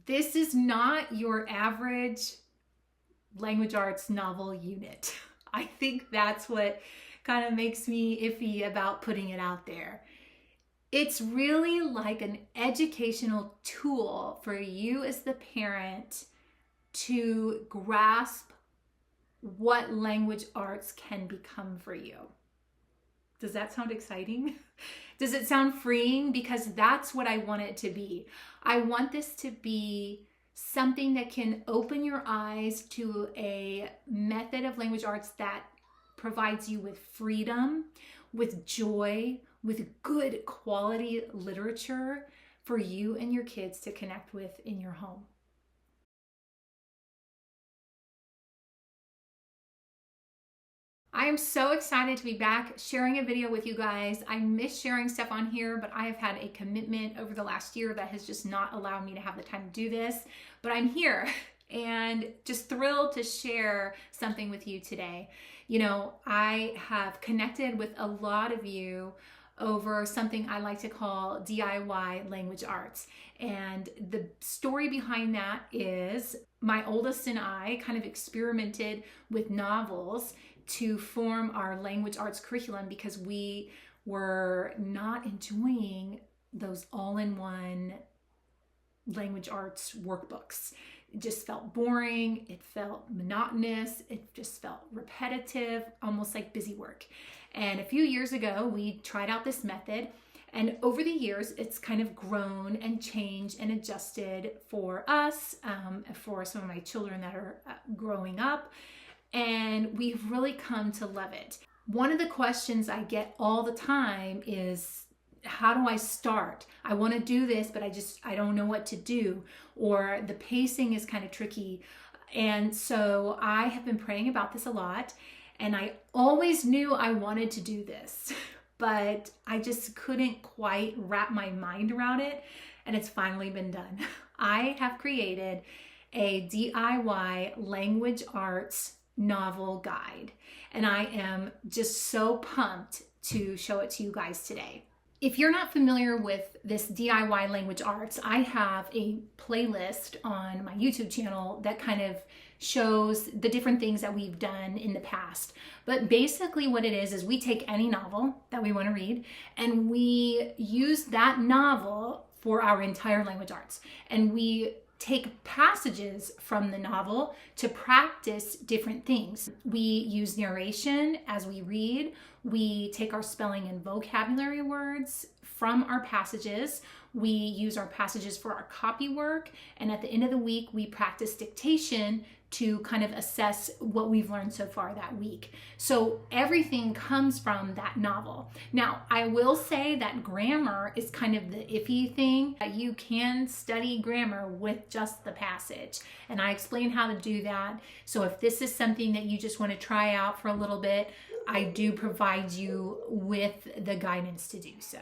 This is not your average language arts novel unit. I think that's what kind of makes me iffy about putting it out there. It's really like an educational tool for you as the parent to grasp what language arts can become for you. Does that sound exciting? Does it sound freeing? Because that's what I want it to be. I want this to be something that can open your eyes to a method of language arts that provides you with freedom, with joy, with good quality literature for you and your kids to connect with in your home. I am so excited to be back sharing a video with you guys. I miss sharing stuff on here, but I have had a commitment over the last year that has just not allowed me to have the time to do this. But I'm here and just thrilled to share something with you today. You know, I have connected with a lot of you over something I like to call DIY language arts. And the story behind that is my oldest and I kind of experimented with novels to form our language arts curriculum because we were not enjoying those all-in-one language arts workbooks. It just felt boring, it felt monotonous, it just felt repetitive, almost like busy work. And a few years ago, we tried out this method, and over the years, it's kind of grown and changed and adjusted for us, for some of my children that are growing up, and we've really come to love it. One of the questions I get all the time is, how do I start? I want to do this, but I don't know what to do, or the pacing is kind of tricky. And so I have been praying about this a lot, and I always knew I wanted to do this, but I just couldn't quite wrap my mind around it, and it's finally been done. I have created a DIY language arts novel guide, and I am just so pumped to show it to you guys today. If you're not familiar with this DIY language arts, I have a playlist on my YouTube channel that kind of shows the different things that we've done in the past. But basically what it is we take any novel that we want to read and we use that novel for our entire language arts. And we take passages from the novel to practice different things. We use narration as we read. We take our spelling and vocabulary words from our passages. We use our passages for our copy work. And at the end of the week, we practice dictation to kind of assess what we've learned so far that week. So everything comes from that novel. Now, I will say that grammar is kind of the iffy thing. You can study grammar with just the passage, and I explain how to do that. So if this is something that you just want to try out for a little bit, I do provide you with the guidance to do so.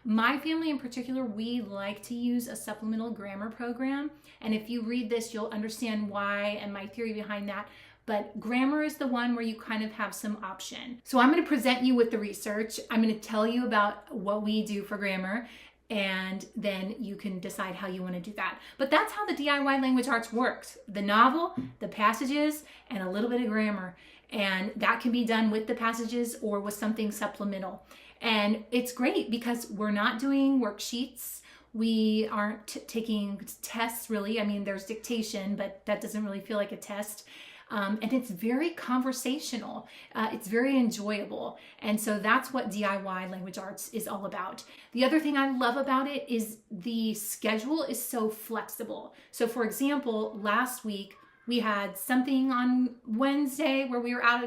My family in particular, we like to use a supplemental grammar program. And if you read this, you'll understand why and my theory behind that. But grammar is the one where you kind of have some option. So I'm going to present you with the research. I'm going to tell you about what we do for grammar, and then you can decide how you want to do that. But that's how the DIY language arts works. The novel, the passages, and a little bit of grammar. And that can be done with the passages or with something supplemental. And it's great because we're not doing worksheets. We aren't taking tests really. I mean, there's dictation, but that doesn't really feel like a test. And it's very conversational. It's very enjoyable. And so that's what DIY language arts is all about. The other thing I love about it is the schedule is so flexible. So for example, last week we had something on Wednesday where we were out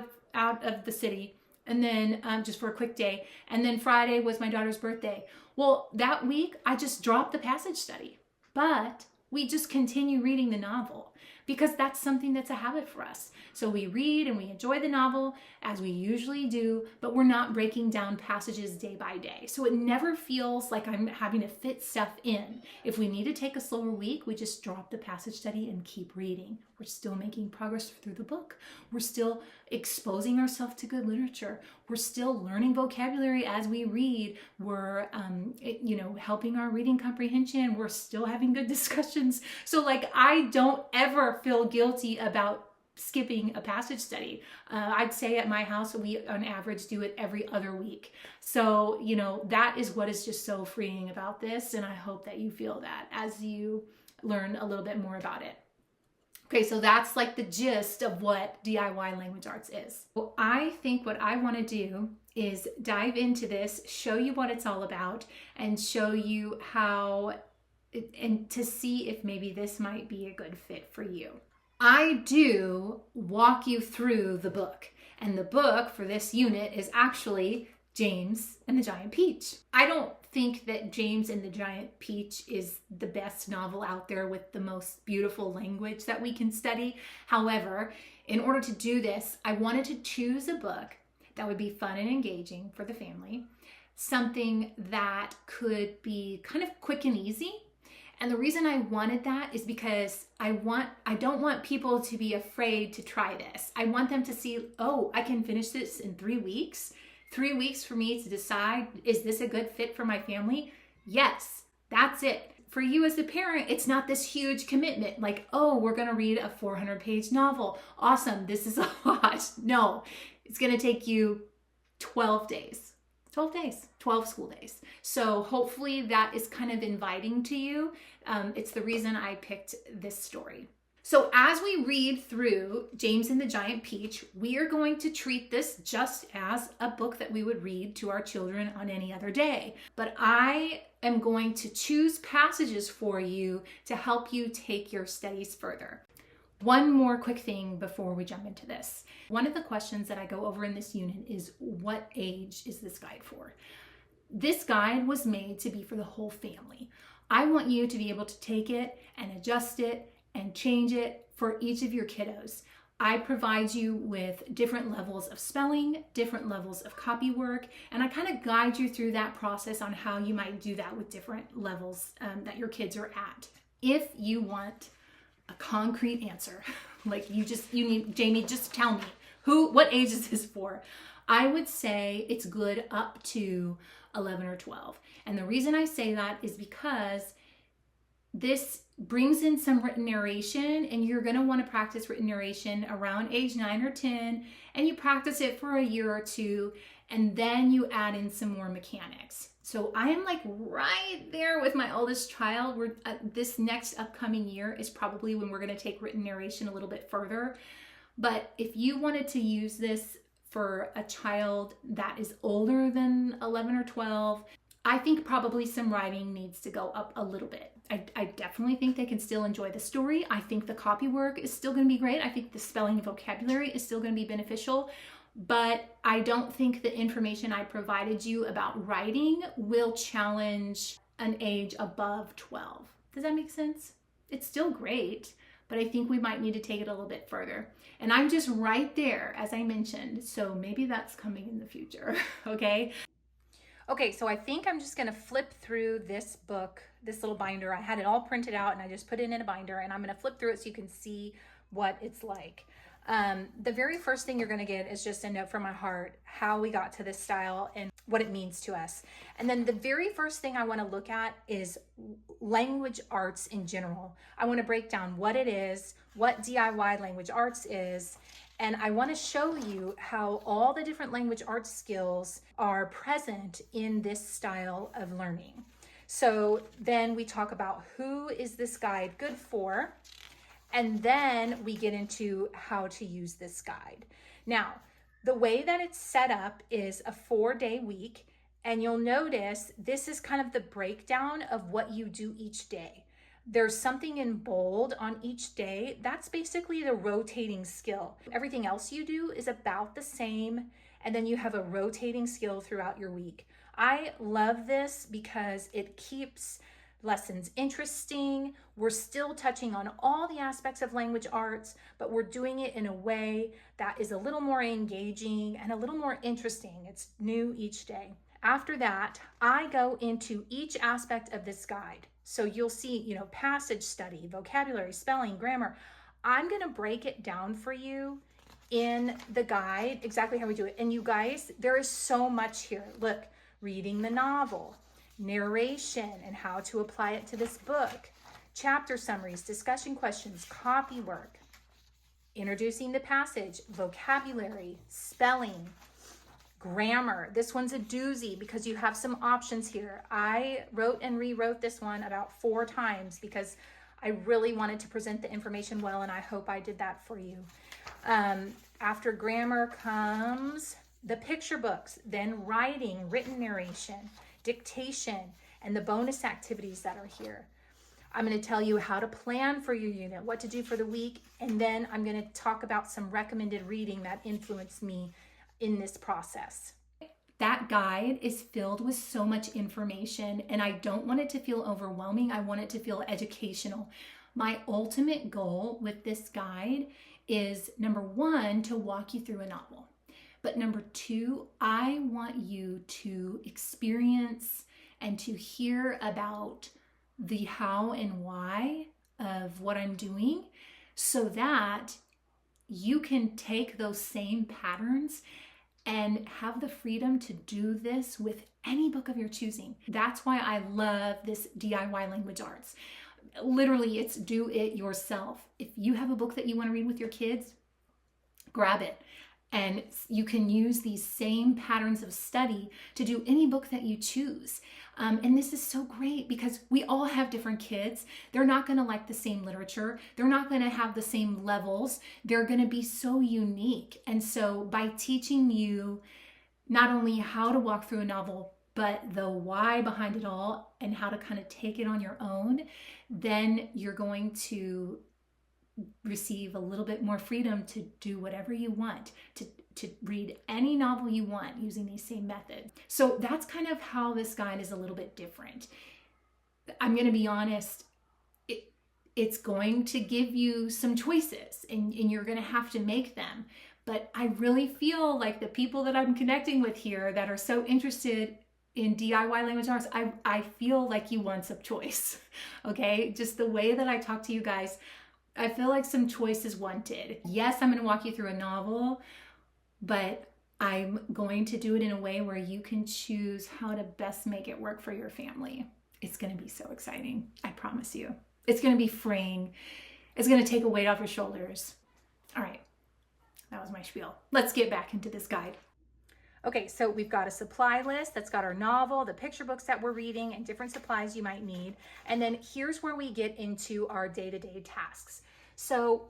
of the city, and then just for a quick day. And then Friday was my daughter's birthday. Well, that week I just dropped the passage study, but we just continue reading the novel because that's something that's a habit for us. So we read and we enjoy the novel as we usually do, but we're not breaking down passages day by day. So it never feels like I'm having to fit stuff in. If we need to take a slower week, we just drop the passage study and keep reading. We're still making progress through the book. We're still exposing ourselves to good literature. We're still learning vocabulary as we read. We're, helping our reading comprehension. We're still having good discussions. So like, I don't ever feel guilty about skipping a passage study. I'd say at my house, we on average do it every other week. So, that is what is just so freeing about this. And I hope that you feel that as you learn a little bit more about it. Okay, so that's like the gist of what DIY language arts is. Well, I think what I want to do is dive into this, show you what it's all about, and show you how, and to see if maybe this might be a good fit for you. I do walk you through the book, and the book for this unit is actually James and the Giant Peach. I don't think that James and the Giant Peach is the best novel out there with the most beautiful language that we can study. However, in order to do this, I wanted to choose a book that would be fun and engaging for the family, something that could be kind of quick and easy. And the reason I wanted that is because I don't want people to be afraid to try this. I want them to see, oh, I can finish this in 3 weeks. 3 weeks for me to decide, is this a good fit for my family? Yes, that's it. For you as a parent, it's not this huge commitment like, oh, we're going to read a 400-page novel. Awesome, this is a lot. No, it's going to take you 12 days. 12 days, 12 school days. So hopefully that is kind of inviting to you. It's the reason I picked this story. So as we read through James and the Giant Peach, we are going to treat this just as a book that we would read to our children on any other day. But I am going to choose passages for you to help you take your studies further. One more quick thing before we jump into this. One of the questions that I go over in this unit is, what age is this guide for? This guide was made to be for the whole family. I want you to be able to take it and adjust it and change it for each of your kiddos. I provide you with different levels of spelling, different levels of copy work, and I kind of guide you through that process on how you might do that with different levels that your kids are at. If you want a concrete answer, like you need, Jamie, just tell me, what age is this for? I would say it's good up to 11 or 12. And the reason I say that is because this brings in some written narration, and you're going to want to practice written narration around age 9 or 10, and you practice it for a year or two, and then you add in some more mechanics. So I am like right there with my oldest child. This next upcoming year is probably when we're going to take written narration a little bit further. But if you wanted to use this for a child that is older than 11 or 12, I think probably some writing needs to go up a little bit. I definitely think they can still enjoy the story. I think the copy work is still going to be great. I think the spelling and vocabulary is still going to be beneficial. But I don't think the information I provided you about writing will challenge an age above 12. Does that make sense? It's still great, but I think we might need to take it a little bit further. And I'm just right there, as I mentioned, so maybe that's coming in the future, okay? Okay, so I think I'm just gonna flip through this book, this little binder. I had it all printed out and I just put it in a binder, and I'm gonna flip through it so you can see what it's like. The very first thing you're going to get is just a note from my heart, how we got to this style and what it means to us. And then the very first thing I want to look at is language arts in general. I want to break down what it is, what DIY language arts is, and I want to show you how all the different language arts skills are present in this style of learning. So then we talk about who is this guide good for? And then we get into how to use this guide. Now, the way that it's set up is a 4-day week, and you'll notice this is kind of the breakdown of what you do each day. There's something in bold on each day. That's basically the rotating skill. Everything else you do is about the same, and then you have a rotating skill throughout your week. I love this because it keeps lessons interesting. We're still touching on all the aspects of language arts, but we're doing it in a way that is a little more engaging and a little more interesting. It's new each day. After that, I go into each aspect of this guide. So you'll see, passage study, vocabulary, spelling, grammar. I'm gonna break it down for you in the guide, exactly how we do it. And you guys, there is so much here. Look, reading the novel, narration and how to apply it to this book, chapter summaries, discussion questions, copy work, introducing the passage, vocabulary, spelling, grammar. This one's a doozy because you have some options here. I wrote and rewrote this one about 4 times because I really wanted to present the information well, and I hope I did that for you. After grammar comes the picture books, then writing, written narration, dictation, and the bonus activities that are here. I'm going to tell you how to plan for your unit, what to do for the week, and then I'm going to talk about some recommended reading that influenced me in this process. That guide is filled with so much information, and I don't want it to feel overwhelming. I want it to feel educational. My ultimate goal with this guide is, number 1, to walk you through a novel. But number 2, I want you to experience and to hear about the how and why of what I'm doing so that you can take those same patterns and have the freedom to do this with any book of your choosing. That's why I love this DIY language arts. Literally, it's do it yourself. If you have a book that you want to read with your kids, grab it. And you can use these same patterns of study to do any book that you choose. And this is so great because we all have different kids. They're not going to like the same literature. They're not going to have the same levels. They're going to be so unique. And so by teaching you not only how to walk through a novel, but the why behind it all and how to kind of take it on your own, then you're going to receive a little bit more freedom to do whatever you want, to read any novel you want using these same methods. So that's kind of how this guide is a little bit different. I'm going to be honest, it's going to give you some choices and you're going to have to make them. But I really feel like the people that I'm connecting with here that are so interested in DIY language arts, I feel like you want some choice, okay? Just the way that I talk to you guys, I feel like some choice is wanted. Yes, I'm going to walk you through a novel, but I'm going to do it in a way where you can choose how to best make it work for your family. It's going to be so exciting. I promise you. It's going to be freeing. It's going to take a weight off your shoulders. All right. That was my spiel. Let's get back into this guide. Okay, so we've got a supply list that's got our novel, the picture books that we're reading, and different supplies you might need. And then here's where we get into our day-to-day tasks. So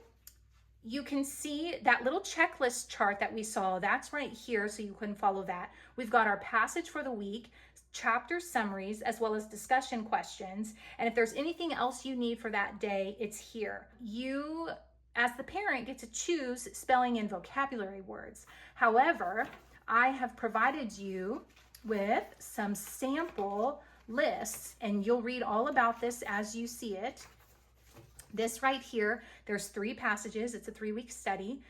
you can see that little checklist chart that we saw, that's right here, so you can follow that. We've got our passage for the week, chapter summaries, as well as discussion questions. And if there's anything else you need for that day, it's here. You, as the parent, get to choose spelling and vocabulary words. However, I have provided you with some sample lists, and you'll read all about this as you see it. This right here, there's 3 passages. It's a 3-week study.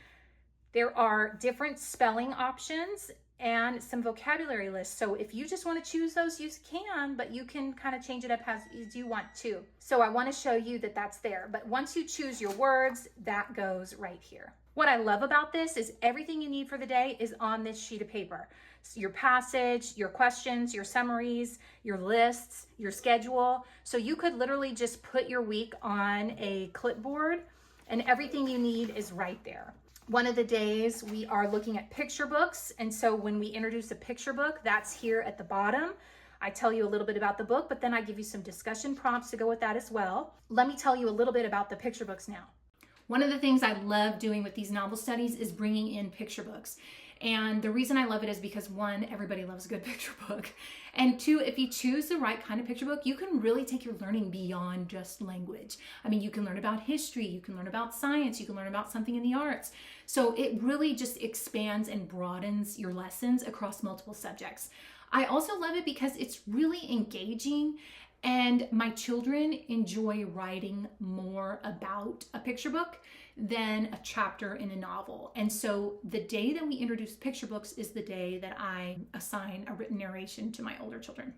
There are different spelling options and some vocabulary lists. So if you just want to choose those, you can, but you can kind of change it up as you want to. So I want to show you that that's there. But once you choose your words, that goes right here. What I love about this is everything you need for the day is on this sheet of paper. So your passage, your questions, your summaries, your lists, your schedule. So you could literally just put your week on a clipboard and everything you need is right there. One of the days we are looking at picture books. And so when we introduce a picture book, that's here at the bottom. I tell you a little bit about the book, but then I give you some discussion prompts to go with that as well. Let me tell you a little bit about the picture books now. One of the things I love doing with these novel studies is bringing in picture books. And the reason I love it is because 1, everybody loves a good picture book. And 2, if you choose the right kind of picture book, you can really take your learning beyond just language. I mean, you can learn about history, you can learn about science, you can learn about something in the arts. So it really just expands and broadens your lessons across multiple subjects. I also love it because it's really engaging. And my children enjoy writing more about a picture book than a chapter in a novel. And so the day that we introduce picture books is the day that I assign a written narration to my older children.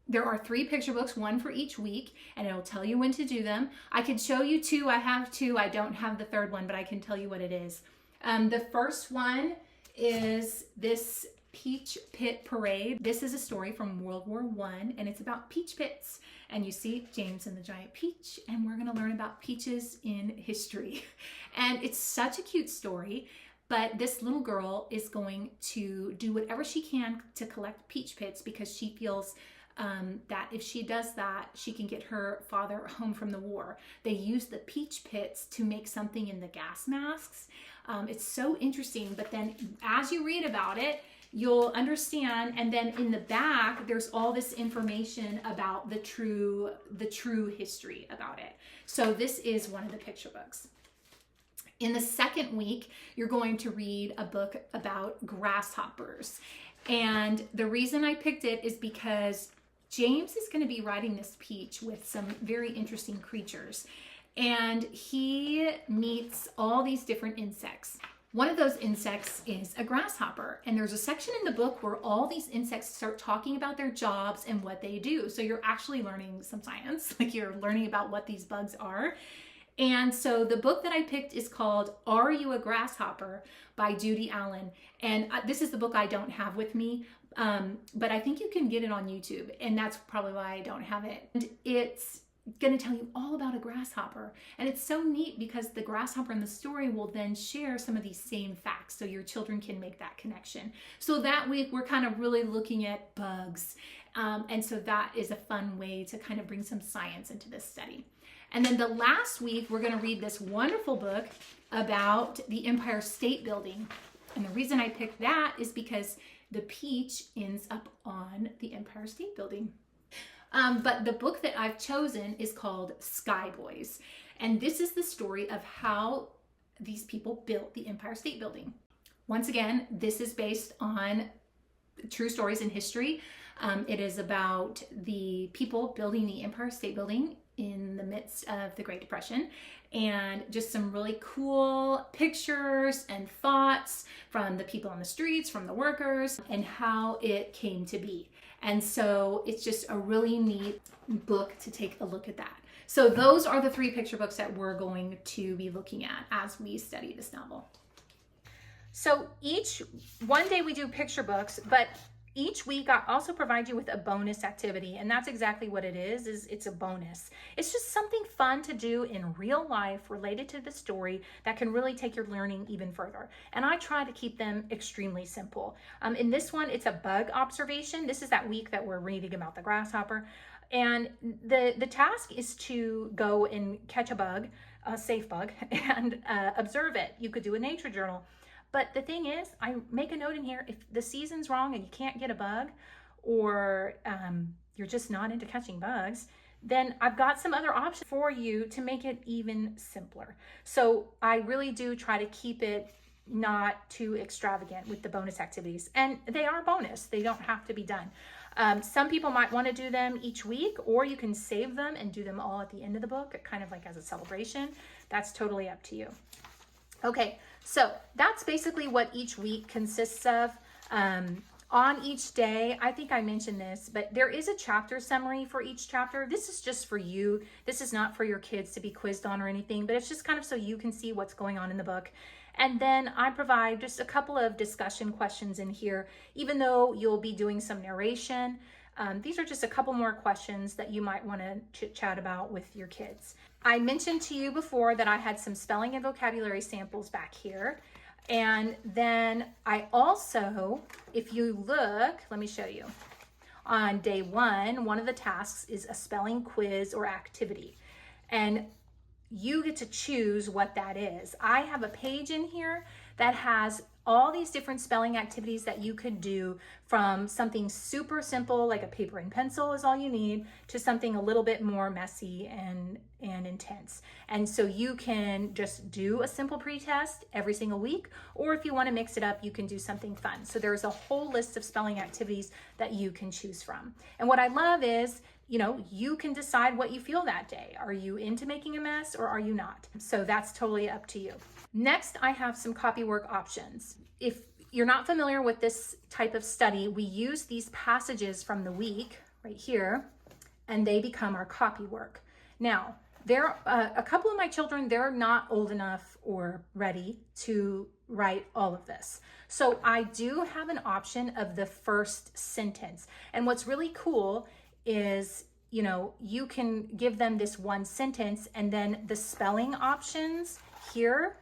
There are 3 picture books, one for each week, and it'll tell you when to do them. I could show you 2. I have 2. I don't have the 3rd one, but I can tell you what it is. The first one is this Peach Pit Parade. This is a story from World War I, and it's about peach pits. And you see James and the Giant Peach, and we're going to learn about peaches in history. And it's such a cute story, but this little girl is going to do whatever she can to collect peach pits because she feels that if she does that, she can get her father home from the war. They use the peach pits to make something in the gas masks. It's so interesting, but then as you read about it, you'll understand. And then in the back, there's all this information about the true history about it. So this is one of the picture books. In the second week, you're going to read a book about grasshoppers. And the reason I picked it is because James is going to be riding this peach with some very interesting creatures. And he meets all these different insects. One of those insects is a grasshopper. And there's a section in the book where all these insects start talking about their jobs and what they do. So you're actually learning some science, like you're learning about what these bugs are. And so the book that I picked is called Are You a Grasshopper by Judy Allen. And this is the book I don't have with me, but I think you can get it on YouTube. And that's probably why I don't have it. And it's going to tell you all about a grasshopper. And it's so neat because the grasshopper in the story will then share some of these same facts so your children can make that connection. So that week we're kind of really looking at bugs. And so that is a fun way to kind of bring some science into this study. And then the last week, we're going to read this wonderful book about the Empire State Building. And the reason I picked that is because the peach ends up on the Empire State Building. But the book that I've chosen is called Sky Boys. And this is the story of how these people built the Empire State Building. Once again, this is based on true stories in history. It is about the people building the Empire State Building in the midst of the Great Depression, and just some really cool pictures and thoughts from the people on the streets, from the workers, and how it came to be. And so it's just a really neat book to take a look at that. So those are the 3 picture books that we're going to be looking at as we study this novel. So one day we do picture books, but each week I also provide you with a bonus activity, and that's exactly what it is it's a bonus. It's just something fun to do in real life related to the story that can really take your learning even further. And I try to keep them extremely simple. In this one, it's a bug observation. This is that week that we're reading about the grasshopper. And the task is to go and catch a bug, a safe bug, and observe it. You could do a nature journal. But the thing is, I make a note in here, if the season's wrong and you can't get a bug, or you're just not into catching bugs, then I've got some other options for you to make it even simpler. So I really do try to keep it not too extravagant with the bonus activities. And they are bonus. They don't have to be done. Some people might want to do them each week, or you can save them and do them all at the end of the book, kind of like as a celebration. That's totally up to you. Okay, so that's basically what each week consists of. On each day, I think I mentioned this, but there is a chapter summary for each chapter. This is just for you. This is not for your kids to be quizzed on or anything, but it's just kind of so you can see what's going on in the book. And then I provide just a couple of discussion questions in here, even though you'll be doing some narration. These are just a couple more questions that you might want to chit-chat about with your kids. I mentioned to you before that I had some spelling and vocabulary samples back here. And then I also, if you look, let me show you. On day 1, one of the tasks is a spelling quiz or activity. And you get to choose what that is. I have a page in here that has all these different spelling activities that you could do, from something super simple like a paper and pencil is all you need, to something a little bit more messy and intense. And so you can just do a simple pretest every single week, or if you want to mix it up, you can do something fun. So there's a whole list of spelling activities that you can choose from. And what I love is, you can decide what you feel that day. Are you into making a mess or are you not? So that's totally up to you. Next, I have some copywork options. If you're not familiar with this type of study, we use these passages from the week, right here, and they become our copy work. Now, a couple of my children, they're not old enough or ready to write all of this. So I do have an option of the first sentence. And what's really cool is, you know, you can give them this one sentence, and then the spelling options here,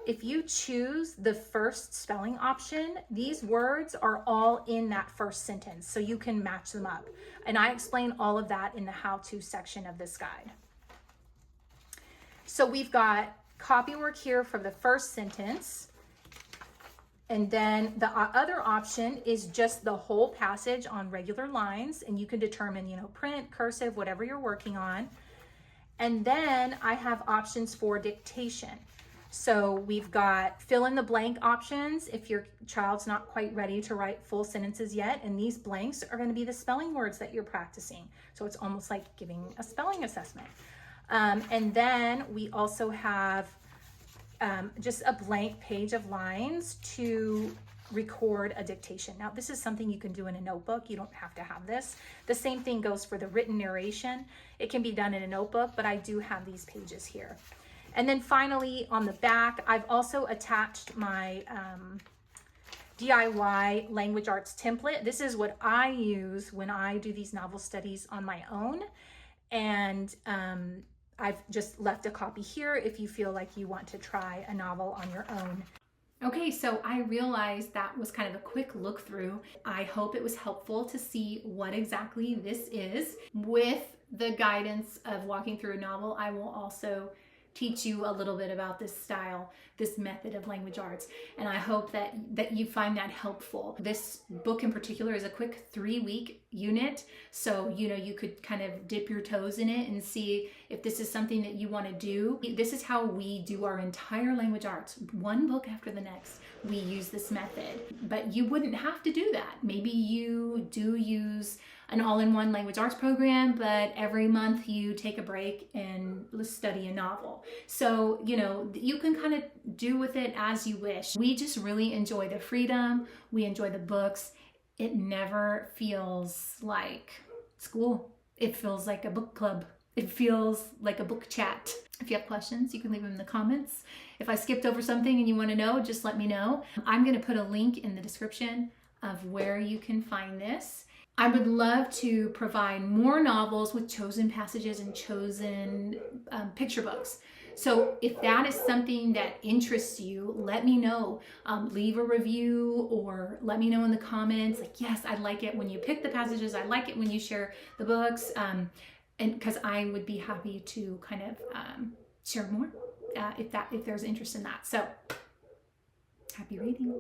if you choose the first spelling option, these words are all in that first sentence, so you can match them up. And I explain all of that in the how-to section of this guide. So we've got copy work here for the first sentence. And then the other option is just the whole passage on regular lines, and you can determine, you know, print, cursive, whatever you're working on. And then I have options for dictation. So we've got fill in the blank options if your child's not quite ready to write full sentences yet. And these blanks are going to be the spelling words that you're practicing. So it's almost like giving a spelling assessment. And then we also have just a blank page of lines to record a dictation. Now, this is something you can do in a notebook. You don't have to have this. The same thing goes for the written narration. It can be done in a notebook, but I do have these pages here. And then finally, on the back, I've also attached my DIY language arts template. This is what I use when I do these novel studies on my own. And I've just left a copy here if you feel like you want to try a novel on your own. Okay, so I realized that was kind of a quick look through. I hope it was helpful to see what exactly this is. With the guidance of walking through a novel, I will also teach you a little bit about this style, this method of language arts. And I hope that you find that helpful. This book in particular is a quick 3-week unit. So, you know, you could kind of dip your toes in it and see if this is something that you want to do. This is how we do our entire language arts. One book after the next, we use this method. But you wouldn't have to do that. Maybe you do use an all-in-one language arts program, but every month you take a break and study a novel. So, you know, you can kind of do with it as you wish. We just really enjoy the freedom. We enjoy the books. It never feels like school. It feels like a book club. It feels like a book chat. If you have questions, you can leave them in the comments. If I skipped over something and you want to know, just let me know. I'm going to put a link in the description of where you can find this. I would love to provide more novels with chosen passages and chosen picture books. So if that is something that interests you, let me know. Leave a review or let me know in the comments. Like, yes, I like it when you pick the passages. I like it when you share the books. And because I would be happy to kind of share more if there's interest in that. So happy reading.